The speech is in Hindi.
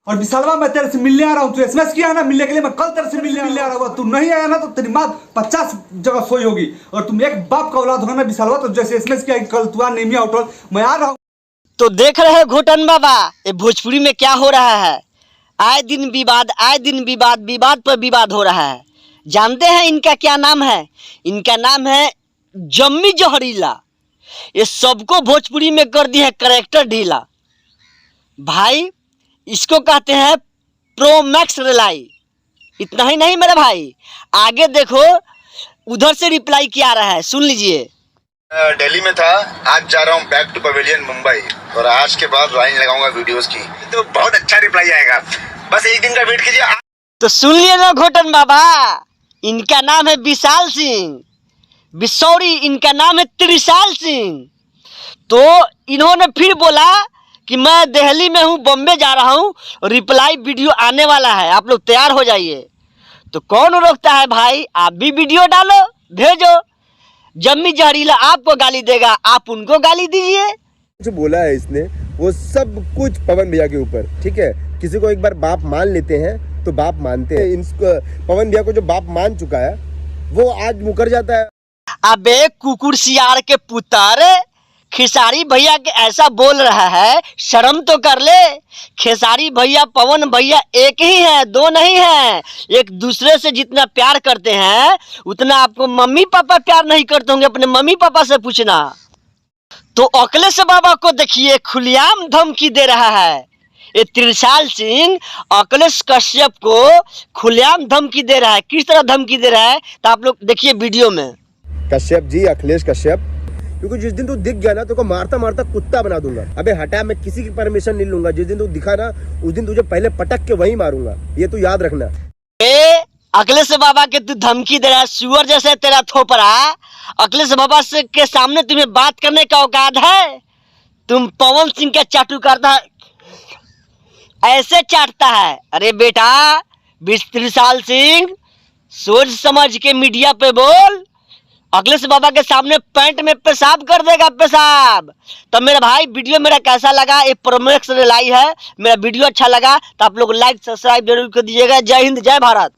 और विशालवा मैं तेरे से मिलने आ रहा हूँ, तू एसएमएस किया ना मिलने के लिए, मैं कल तेरे से मिलने आ रहा हूँ। तू नहीं आया ना तो तेरी माँ 50 जगह सोई होगी। और तुम एक बाप का औलाद होगा ना विशालवा, तो जैसे एसएमएस किया कल तू आ नहीं आउट, मैं आ रहा हूँ। तो देख रहे हैं घोटन बाबा, ये भोजपुरी में क्या हो रहा है। आए दिन विवाद, आए दिन विवाद, विवाद पर विवाद हो रहा है। जानते हैं इनका क्या नाम है? इनका नाम है जम्मी जहरीला। ये सबको भोजपुरी में कर दिया है करेक्टर ढीला। भाई इसको कहते हैं प्रो मैक्स रिलाई। इतना ही नहीं मेरे भाई, आगे देखो उधर से रिप्लाई क्या आ रहा है, सुन लीजिए। दिल्ली में था, आज जा रहा हूँ बैक टू पवेलियन मुंबई, और आज के बाद लाइन लगाऊंगा वीडियोस की, तो बहुत अच्छा रिप्लाई आएगा। बस एक दिन का वेट कीजिए। तो सुन लिए ना घोटन बाबा, इनका नाम है विशाल सिंह बिसौरी, इनका नाम है त्रिशाल सिंह। तो इन्होंने फिर बोला कि मैं दिल्ली में हूँ, बॉम्बे जा रहा हूँ, रिप्लाई वीडियो आने वाला है, आप लोग तैयार हो जाइए। तो कौन रोकता है भाई, आप भी वीडियो डालो, भेजो। जम्मी जहरीला आपको गाली देगा, आप उनको गाली दीजिए। जो बोला है इसने वो सब कुछ पवन भैया के ऊपर, ठीक है। किसी को एक बार बाप मान लेते हैं तो बाप मानते हैं। इनको पवन भैया को जो बाप मान चुका है वो आज मुकर जाता है। अबे कुकुर सियार के पुत्र, खेसारी भैया के ऐसा बोल रहा है, शर्म तो कर ले। खेसारी भैया पवन भैया एक ही है, दो नहीं है। एक दूसरे से जितना प्यार करते हैं उतना आपको मम्मी पापा प्यार नहीं करते होंगे, अपने मम्मी पापा से पूछना। तो अखिलेश बाबा को देखिए खुलेआम धमकी दे रहा है। ये त्रिशाल सिंह अखिलेश कश्यप को खुलेआम धमकी दे रहा है। किस तरह धमकी दे रहा है तो आप लोग देखिए वीडियो में। कश्यप जी, अखिलेश कश्यप, क्योंकि जिस दिन तू दिख गया ना तो को मारता मारता कुत्ता बना दूंगा। अबे हटा, मैं किसी की परमिशन नहीं लूंगा। जिस दिन तू दिखा ना उस दिन तुझे पहले पटक के वहीं मारूंगा, ये तू याद रखना। अखिलेश बाबा के तू धमकी दे रहा है, सुअर जैसे तेरा थोपड़ा। अखिलेश बाबा से के सामने तुम्हें बात करने का औकात है? तुम पवन सिंह का चाटू करता है, ऐसे चाटता है। अरे बेटा 20-30 साल सिंह, सोच समझ के मीडिया पे बोल। अखिलेश बाबा के सामने पैंट में पेशाब कर देगा, पेशाब। तो मेरा भाई वीडियो मेरा कैसा लगा, ये प्रोमैक्स रिलाई है। मेरा वीडियो अच्छा लगा तो आप लोग लाइक सब्सक्राइब जरूर कर दीजिएगा। जय हिंद, जय भारत।